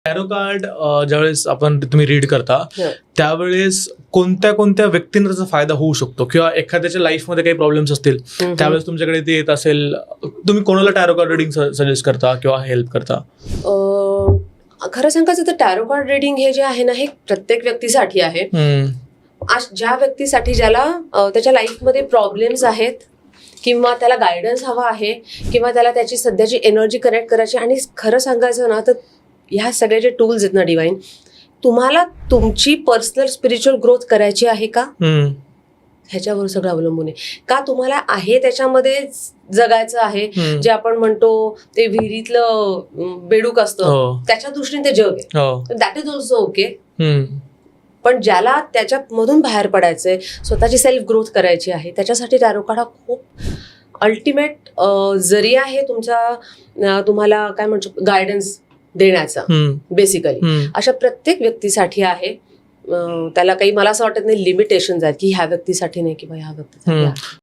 Tarot card ज्यावेळेस तुम्ही read करता हं. त्यावेळेस कोणत्या कोणत्या व्यक्तींना त्याचा फायदा होऊ शकतो किंवा एखाद्याच्या लाईफमध्ये काही प्रॉब्लेम्स असतील त्यावेळेस तुमच्याकडे ते येत असेल, तुम्ही कोणाला टॅरो कार्ड रिडिंग सजेस्ट करता किंवा हेल्प करता? खरं सांगायचं तर टॅरो कार्ड रिडिंग हे जे आहे ना, हे प्रत्येक व्यक्तीसाठी आहे. ज्या व्यक्तीसाठी ज्याला त्याच्या लाईफमध्ये प्रॉब्लेम्स आहेत किंवा त्याला गायडन्स हवा आहे किंवा त्याला त्याची सध्याची एनर्जी कनेक्ट करायची. आणि खरं सांगायचं ना तर ह्या सगळे जे टूल्स आहेत ना डिवाइन, तुम्हाला तुमची पर्सनल स्पिरिच्युअल ग्रोथ करायची आहे का, ह्याच्यावर सगळं अवलंबून आहे. का तुम्हाला आहे त्याच्यामध्ये जगायचं आहे, जे आपण म्हणतो ते विहिरीतलं बेडूक असतं त्याच्या दृष्टीने ते जग आहे, दॅट इज ऑल्सो ओके. पण ज्याला त्याच्यामधून बाहेर पडायचंय, स्वतःची सेल्फ ग्रोथ करायची आहे, त्याच्यासाठी टॅरो कार्ड हा खूप अल्टिमेट जरिया आहे तुमचा, तुम्हाला काय म्हणतो गायडन्स देण्याचा. बेसिकली अशा प्रत्येक व्यक्तीसाठी आहे. त्याला काही मला असं वाटत नाही लिमिटेशन आहेत की ह्या व्यक्तीसाठी नाही किंवा ह्या व्यक्तीसाठी.